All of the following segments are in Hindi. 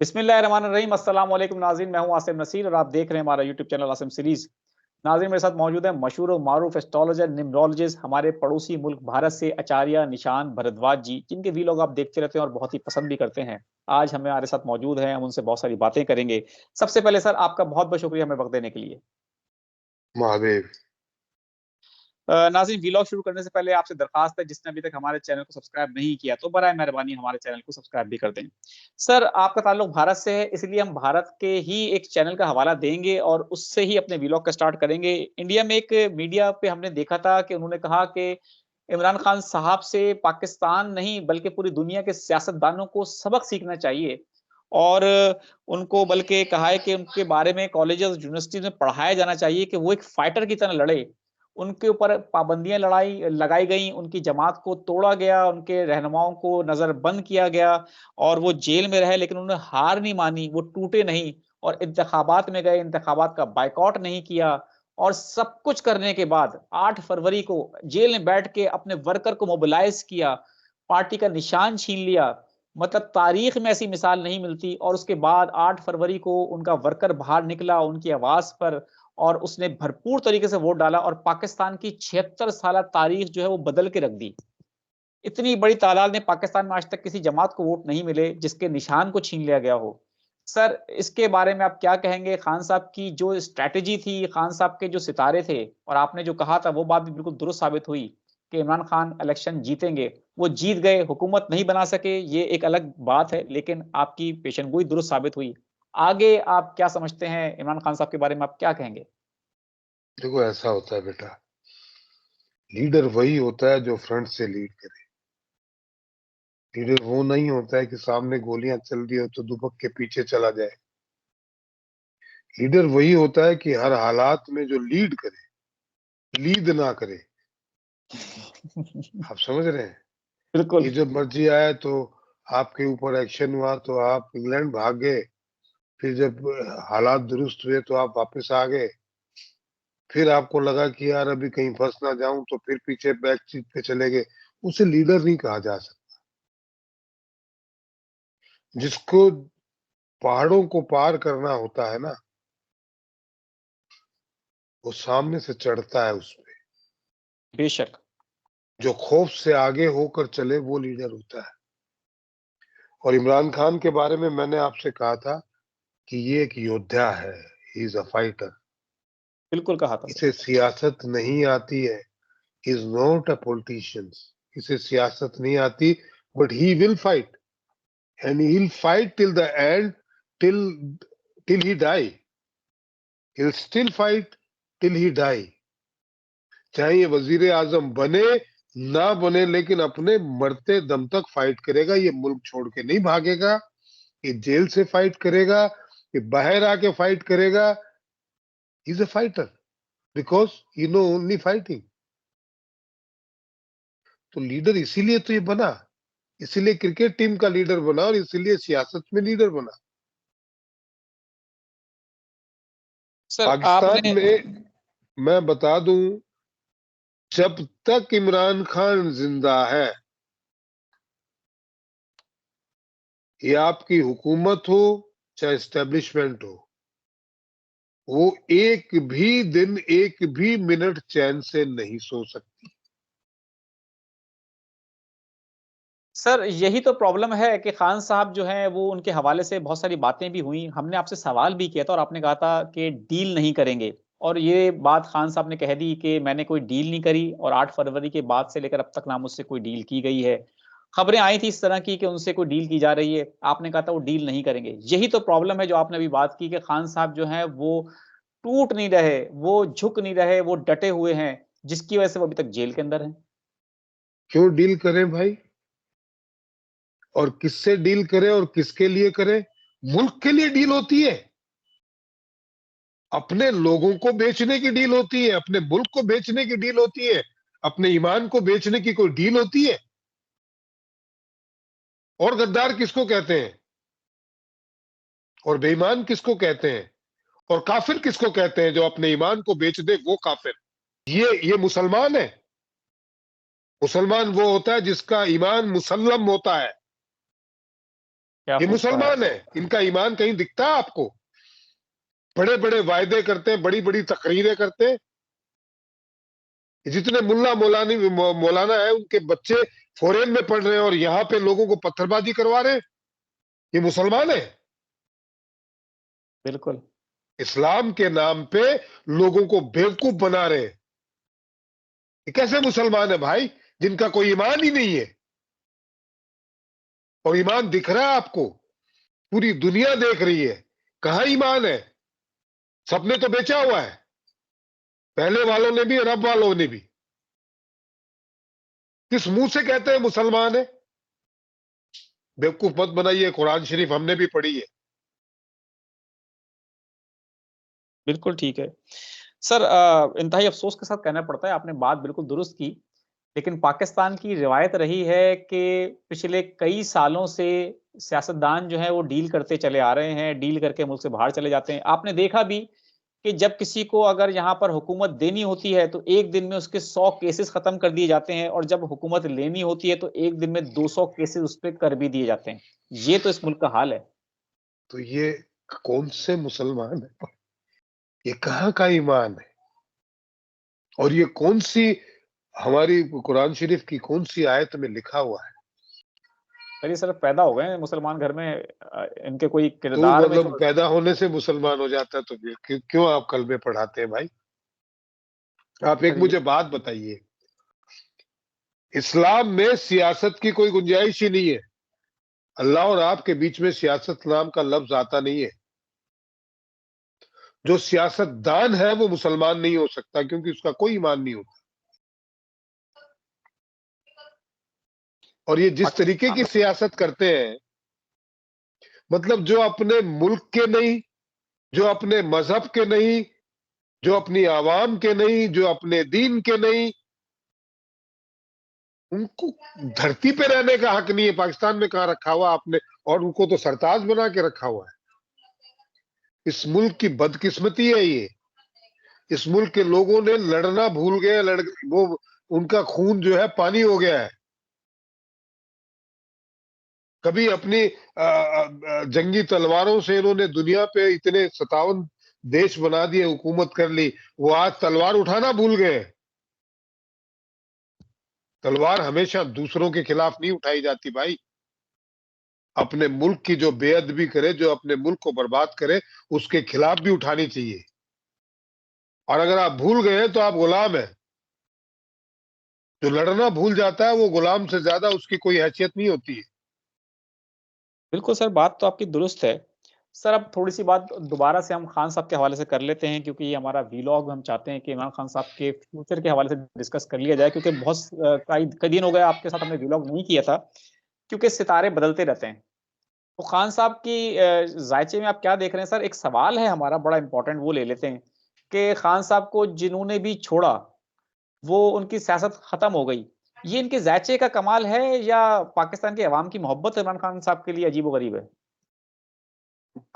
बिस्मिल्लाहिर्रहमानिर्रहीम। अस्सलाम वालेकुम नाज़रीन, मैं हूं आसिम नसीर और आप देख रहे हैं हमारा यूट्यूब चैनल आसिम सीरीज। नाज़रीन, मेरे साथ मौजूद है मशहूर और मारूफ एस्ट्रोलॉजर न्यूमरोलॉजिस्ट हमारे पड़ोसी मुल्क भारत से आचार्य निशान भारद्वाज जी, जिनके वीलॉग आप देखते रहते हैं और बहुत ही पसंद भी करते हैं। आज हमारे साथ मौजूद हैं, हम उनसे बहुत सारी बातें करेंगे। सबसे पहले सर, आपका बहुत बहुत शुक्रिया हमें वक्त देने के लिए। महादेव। नाज़रीन, व्लॉग शुरू करने से पहले आपसे दरखास्त है, जिसने अभी तक हमारे चैनल को सब्सक्राइब नहीं किया तो बराए मेहरबानी हमारे चैनल को सब्सक्राइब भी कर दें। सर, आपका ताल्लुक भारत से है, इसलिए हम भारत के ही एक चैनल का हवाला देंगे और उससे ही अपने व्लॉग का स्टार्ट करेंगे। इंडिया में एक मीडिया पे हमने देखा था कि उन्होंने कहा कि इमरान खान साहब से पाकिस्तान नहीं बल्कि पूरी दुनिया के सियासतदानों को सबक सीखना चाहिए और उनको बल्कि कहा है कि उनके बारे में कॉलेजेस यूनिवर्सिटीज में पढ़ाया जाना चाहिए कि वो एक फाइटर की तरह लड़े। उनके ऊपर पाबंदियाँ लड़ाई लगाई गईं, उनकी जमात को तोड़ा गया, उनके रहनुमाओं को नज़रबंद किया गया और वो जेल में रहे, लेकिन उन्होंने हार नहीं मानी, वो टूटे नहीं और इंतखाबात में गए, इंतखाबात का बायकॉट नहीं किया और सब कुछ करने के बाद 8 फरवरी को जेल में बैठ के अपने वर्कर को मोबिलाइज़ किया, पार्टी का निशान छीन लिया। मतलब तारीख में ऐसी मिसाल नहीं मिलती और उसके बाद 8 फरवरी को उनका वर्कर बाहर निकला उनकी आवाज़ पर और उसने भरपूर तरीके से वोट डाला और पाकिस्तान की 76 साला तारीख जो है वो बदल के रख दी। इतनी बड़ी तादाद में पाकिस्तान में आज तक किसी जमात को वोट नहीं मिले जिसके निशान को छीन लिया गया हो। सर, इसके बारे में आप क्या कहेंगे? खान साहब की जो स्ट्रैटेजी थी, खान साहब के जो सितारे थे और आपने जो कहा था वो बात भी बिल्कुल दुरुस्त साबित हुई कि इमरान खान इलेक्शन जीतेंगे। वो जीत गए, हुकूमत नहीं बना सके, ये एक अलग बात है, लेकिन आपकी पेशेनगोई दुरुस्त साबित हुई। आगे आप क्या समझते हैं इमरान खान साहब के बारे में आप क्या कहेंगे? देखो, ऐसा होता है बेटा, लीडर वही होता है जो फ्रंट से लीड करे। लीडर वो नहीं होता है कि सामने गोलियां चल रही हो तो दुबक के पीछे चला जाए। लीडर वही होता है कि हर हालात में जो लीड करे, लीड ना करे। आप समझ रहे हैं? बिल्कुल। ये जब मर्जी आया तो आपके ऊपर एक्शन हुआ तो आप इंग्लैंड भाग गए, फिर जब हालात दुरुस्त हुए तो आप वापस आ गए, फिर आपको लगा कि यार अभी कहीं फंस ना जाऊं तो फिर पीछे बैक सीट पे चले गए। उसे लीडर नहीं कहा जा सकता। जिसको पहाड़ों को पार करना होता है ना, वो सामने से चढ़ता है उस पे। बेशक। जो खौफ से आगे होकर चले वो लीडर होता है। और इमरान खान के बारे में मैंने आपसे कहा था कि ये एक योद्धा है। He is a fighter. बिल्कुल कहा था सर। इसे सियासत नहीं आती है। He is not a politician. इसे सियासत नहीं आती, but he will fight and he will fight till the end, till till he die. He will still fight till he die. चाहे ये वजीर आजम बने ना बने, लेकिन अपने मरते दम तक फाइट करेगा। ये मुल्क छोड़ के नहीं भागेगा। ये जेल से फाइट करेगा, ये बाहर आके फाइट करेगा। Is a fighter because you know only fighting. तो लीडर इसीलिए तो ये बना, इसीलिए क्रिकेट टीम का लीडर बना और इसीलिए सियासत में लीडर बना। सर पाकिस्तान आपने में मैं बता दूं, जब तक इमरान खान जिंदा है, ये आपकी हुकूमत हो चाहे एस्टेब्लिशमेंट हो, वो एक भी दिन एक भी मिनट चैन से नहीं सो सकती। सर, यही तो प्रॉब्लम है कि खान साहब जो हैं वो उनके हवाले से बहुत सारी बातें भी हुई। हमने आपसे सवाल भी किया था और आपने कहा था कि डील नहीं करेंगे और ये बात खान साहब ने कह दी कि मैंने कोई डील नहीं करी और 8 फरवरी के बाद से लेकर अब तक ना मुझसे कोई डील की गई है। खबरें आई थी इस तरह की कि उनसे कोई डील की जा रही है। आपने कहा था वो डील नहीं करेंगे। यही तो प्रॉब्लम है जो आपने अभी बात की कि खान साहब जो हैं वो टूट नहीं रहे, वो झुक नहीं रहे, वो डटे हुए हैं, जिसकी वजह से वो अभी तक जेल के अंदर हैं। क्यों डील करें भाई? और किससे डील करें और किसके लिए करें? मुल्क के लिए डील होती है। अपने लोगों को बेचने की डील होती है, अपने मुल्क को बेचने की डील होती है, अपने ईमान को बेचने की कोई डील होती है? और गद्दार किसको कहते हैं? और बेईमान किसको कहते हैं? और काफिर किसको कहते हैं? जो अपने ईमान को बेच दे वो काफिर। ये मुसलमान है। मुसलमान वो होता है जिसका ईमान मुसल्लम होता है। क्या ये सोचता है? मुसलमान है, इनका ईमान कहीं दिखता है आपको? बड़े बड़े वायदे करते हैं, बड़ी बड़ी तकरीरें करते हैं। जितने मौलाना है, उनके बच्चे फॉरेन में पढ़ रहे हैं और यहाँ पे लोगों को पत्थरबाजी करवा रहे हैं। ये मुसलमान है? बिल्कुल। इस्लाम के नाम पे लोगों को बेवकूफ बना रहे हैं। ये कैसे मुसलमान है भाई, जिनका कोई ईमान ही नहीं है? और ईमान दिख रहा है आपको, पूरी दुनिया देख रही है, कहां ईमान है? सबने तो बेचा हुआ है, पहले वालों ने भी और अब वालों ने भी। किस मुंह से कहते हैं मुसलमान है? बेवकूफ मत बनाइए, कुरान शरीफ हमने भी पढ़ी है। बिल्कुल ठीक है। सर इंतहाई अफ़सोस के साथ कहना पड़ता है, आपने बात बिल्कुल दुरुस्त की। लेकिन पाकिस्तान की रिवायत रही है कि पिछले कई सालों से सियासतदान जो हैं वो डील करते चले आ रहे हैं, डील करके मुल्क से बाहर चले जाते हैं। आपने देखा भी कि जब किसी को अगर यहाँ पर हुकूमत देनी होती है, तो 1 दिन में उसके 100 केसेज़ ख़त्म कर दिए जाते हैं और जब हुकूमत लेनी होती है, तो 1 दिन में 200 केसेज़ उस पे कर भी दिए जाते हैं। ये तो इस मुल्क का हाल है। तो ये कौन से मुसलमान है? ये कहाँ का ईमान है? और ये कौन सी हमारी कुरान शरीफ की कौन सी आयत में लिखा हुआ है? चलिए सर, पैदा हो गए हैं मुसलमान घर में, इनके कोई तो किरदार में मतलब तो पैदा होने से मुसलमान हो जाता है, तो फिर क्यों आप कलमे पढ़ाते हैं भाई? आप एक सर ये मुझे बात बताइए, इस्लाम में सियासत की कोई गुंजाइश ही नहीं है। अल्लाह और आपके बीच में सियासत नाम का लफ्ज आता नहीं है। जो सियासतदान है वो मुसलमान नहीं हो सकता, क्योंकि उसका कोई ईमान नहीं होता। और ये जिस तरीके पाकिस्तान की सियासत करते हैं, मतलब जो अपने मुल्क के नहीं, जो अपने मजहब के नहीं, जो अपनी आवाम के नहीं, जो अपने दीन के नहीं, उनको धरती पे रहने का हक नहीं है। पाकिस्तान में कहां रखा हुआ आपने? और उनको तो सरताज बना के रखा हुआ है। इस मुल्क की बदकिस्मती है ये। इस मुल्क के लोगों ने लड़ना भूल गए, वो उनका खून जो है पानी हो गया है। कभी अपनी जंगी तलवारों से इन्होंने दुनिया पे इतने 57 देश बना दिए, हुकूमत कर ली, वो आज तलवार उठाना भूल गए। तलवार हमेशा दूसरों के खिलाफ नहीं उठाई जाती भाई। अपने मुल्क की जो बेअदबी करे, जो अपने मुल्क को बर्बाद करे, उसके खिलाफ भी उठानी चाहिए। और अगर आप भूल गए तो आप गुलाम है। जो लड़ना भूल जाता है वो गुलाम से ज्यादा उसकी कोई हैसियत नहीं होती है। बिल्कुल सर, बात तो आपकी दुरुस्त है। सर, अब थोड़ी-सी बात दोबारा से हम खान साहब के हवाले से कर लेते हैं, क्योंकि ये हमारा वीलॉग हम चाहते हैं कि इमरान खान साहब के फ्यूचर के हवाले से डिस्कस कर लिया जाए, क्योंकि कई कई दिन हो गए आपके साथ हमने वीलॉग नहीं किया था, क्योंकि सितारे बदलते रहते हैं। तो खान साहब की ज़ायचे में आप क्या देख रहे हैं सर? एक सवाल है हमारा बड़ा इम्पोर्टेंट, वो ले लेते हैं कि खान साहब को जिन्होंने भी छोड़ा, वो उनकी सियासत खत्म हो गई। ये इनके ज़ायचे का कमाल है या पाकिस्तान के अवाम की मोहब्बत इमरान खान साहब के लिए अजीब-ओ-गरीब है?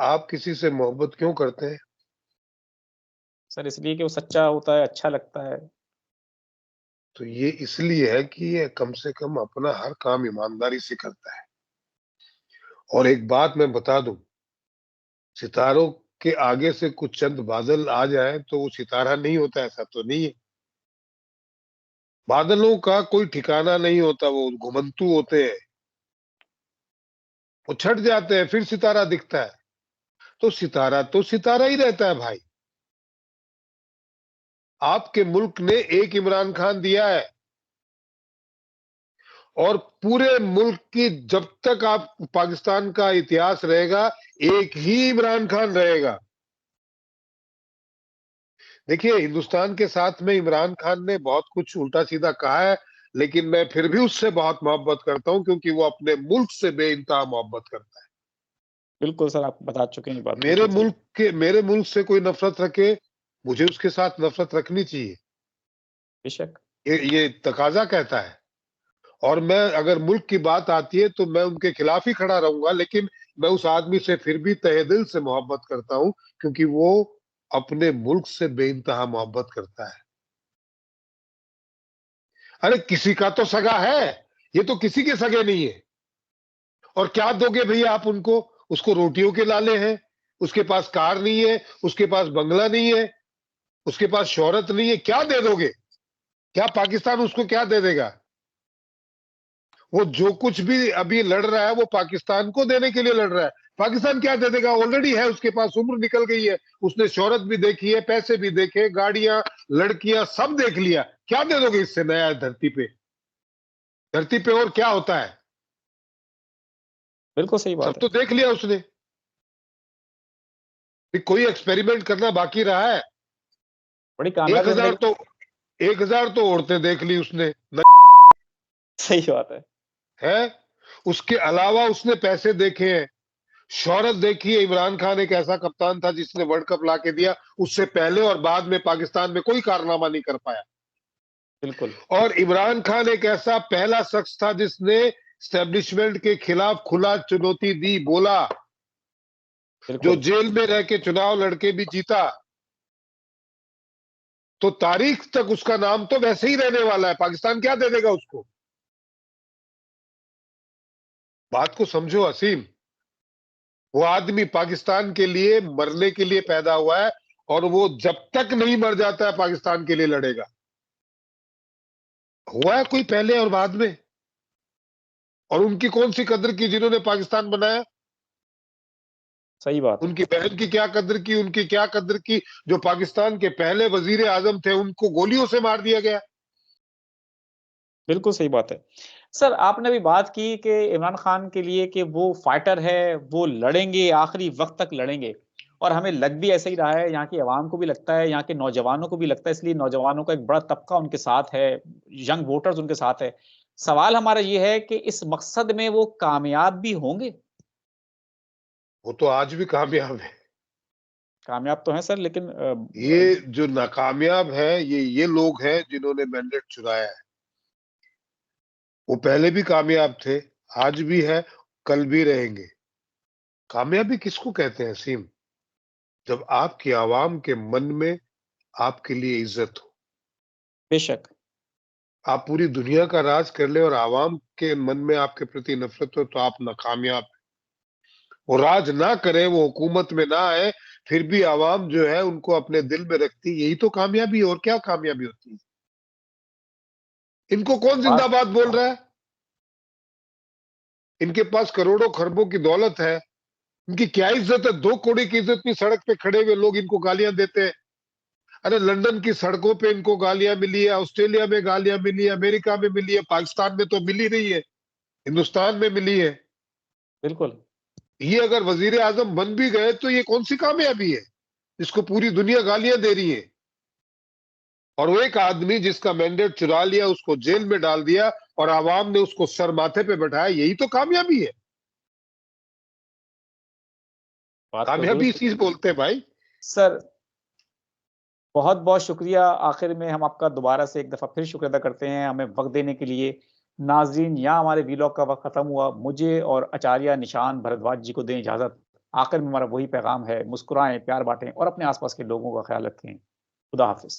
आप किसी से मोहब्बत क्यों करते हैं? सर इसलिए कि वो सच्चा होता है, अच्छा लगता है। तो ये इसलिए है कि ये कम से कम अपना हर काम ईमानदारी से करता है। और एक बात मैं बता दूं, सितारों के आगे से कुछ चंद बादल आ जाए तो वो सितारा नहीं होता, ऐसा तो नहीं है। बादलों का कोई ठिकाना नहीं होता, वो घुमंतू होते हैं, वो छट जाते हैं, फिर सितारा दिखता है। तो सितारा ही रहता है भाई। आपके मुल्क ने एक इमरान खान दिया है, और पूरे मुल्क की जब तक आप पाकिस्तान का इतिहास रहेगा, एक ही इमरान खान रहेगा। देखिए, हिंदुस्तान के साथ में इमरान खान ने बहुत कुछ उल्टा सीधा कहा है, लेकिन मैं फिर भी उससे बहुत मोहब्बत करता हूं, क्योंकि वो अपने मुल्क से बेइंतहा मोहब्बत करता है। बिल्कुल सर, आप बता चुके हैं ये बात बिल्कुल सही। मेरे मुल्क से कोई नफरत रखे, मुझे उसके साथ नफरत रखनी चाहिए। बेशक। ये तकाजा कहता है। और मैं, अगर मुल्क की बात आती है तो मैं उनके खिलाफ ही खड़ा रहूंगा, लेकिन मैं उस आदमी से फिर भी तहे दिल से मोहब्बत करता हूं, क्योंकि वो अपने मुल्क से बेइंतहा मोहब्बत करता है। अरे किसी का तो सगा है, ये तो किसी के सगे नहीं है। और क्या दोगे भैया आप उनको? उसको रोटियों के लाले हैं, उसके पास कार नहीं है, उसके पास बंगला नहीं है, उसके पास शोहरत नहीं है, क्या दे दोगे? क्या पाकिस्तान उसको क्या दे देगा? वो जो कुछ भी अभी लड़ रहा है वो पाकिस्तान को देने के लिए लड़ रहा है। पाकिस्तान क्या दे देगा? ऑलरेडी है उसके पास, उम्र निकल गई है, उसने शोहरत भी देखी है, पैसे भी देखे, गाड़ियां, लड़कियां सब देख लिया। क्या दे दोगे इससे नया धरती पे? धरती पे और क्या होता है? बिल्कुल सही सब बात है। तो देख लिया उसने। कोई एक्सपेरिमेंट करना बाकी रहा है? बड़ी एक कामयाबी हजार जिंदगी। तो 1000 तो औरतें देख ली उसने, सही बात है। है। उसके अलावा उसने पैसे देखे हैं, शोहरत देखी है। इमरान खान एक ऐसा कप्तान था जिसने वर्ल्ड कप ला के दिया, उससे पहले और बाद में पाकिस्तान में कोई कारनामा नहीं कर पाया। बिल्कुल और इमरान खान एक ऐसा पहला शख्स था जिसने स्टैब्लिशमेंट के खिलाफ खुला चुनौती दी, बोला, जो बिल्कुल। जेल में रह के चुनाव लड़के भी जीता। तो तारीख तक उसका नाम तो वैसे ही रहने वाला है। पाकिस्तान क्या दे देगा उसको? बात को समझो असीम। वो आदमी पाकिस्तान के लिए मरने के लिए पैदा हुआ है, और वो जब तक नहीं मर जाता है पाकिस्तान के लिए लड़ेगा। हुआ है कोई पहले और बाद में? और उनकी कौन सी कदर की जिन्होंने पाकिस्तान बनाया? सही बात है। उनकी बहन की क्या कदर की? उनकी क्या कदर की? जो पाकिस्तान के पहले वजीर आजम थे उनको गोलियों से मार दिया गया। बिल्कुल सही बात है। सर आपने अभी बात की कि इमरान खान के लिए कि वो फाइटर है, वो लड़ेंगे, आखिरी वक़्त तक लड़ेंगे और हमें लग भी ऐसा ही रहा है, यहाँ की अवाम को भी लगता है, यहाँ के नौजवानों को भी लगता है, इसलिए नौजवानों का एक बड़ा तबका उनके साथ है, यंग वोटर्स उनके साथ है। सवाल हमारा ये है कि इस मकसद में वो कामयाब भी होंगे? वो तो आज भी कामयाब है। कामयाब तो हैं सर लेकिन ये जो नाकामयाब है, ये लोग हैं जिन्होंने मैंडेट चुराया है। वो पहले भी कामयाब थे, आज भी है, कल भी रहेंगे। कामयाबी किसको कहते हैं सीम? जब आपकी आवाम के मन में आपके लिए इज्जत हो। बेशक। आप पूरी दुनिया का राज कर ले और आवाम के मन में आपके प्रति नफरत हो तो आप नाकामयाब। वो राज ना करे, वो हुकूमत में ना आए, फिर भी आवाम जो है उनको अपने दिल में रखती, यही तो कामयाबी है। और क्या कामयाबी होती है? इनको कौन बात जिंदाबाद बोल रहा है? इनके पास करोड़ों खरबों की दौलत है, इनकी क्या इज्जत है? 2 कौड़ी की इज्जत की सड़क पे खड़े हुए लोग इनको गालियां देते हैं। अरे लंदन की सड़कों पे इनको गालियां मिली है, ऑस्ट्रेलिया में गालियां मिली है, अमेरिका में मिली है, पाकिस्तान में तो मिली रही है, हिंदुस्तान में मिली है। बिल्कुल। ये अगर वजीर आजम बन भी गए तो ये कौन सी कामयाबी है जिसको पूरी दुनिया गालियां दे रही है? और वो एक आदमी जिसका मैंडेट चुरा लिया, उसको जेल में डाल दिया और आवाम ने उसको सर माथे पे बैठाया, यही तो कामयाबी है। बात तो कामयाबी दुरुस्त। इसी से बोलते हैं भाई। सर बहुत-बहुत शुक्रिया। आखिर में हम आपका दोबारा से एक दफ़ा फिर शुक्र अदा करते हैं, हमें वक़्त देने के लिए। नाज़रीन, यहाँ हमारे वीलॉग का वक़्त ख़त्म हुआ। मुझे और आचार्य निशान भारद्वाज जी को दें इजाज़त। आखिर में हमारा वही पैगाम है, मुस्कुराएँ, प्यार बाँटें और अपने आस-पास के लोगों का ख़्याल रखें। खुदा हाफ़िज़।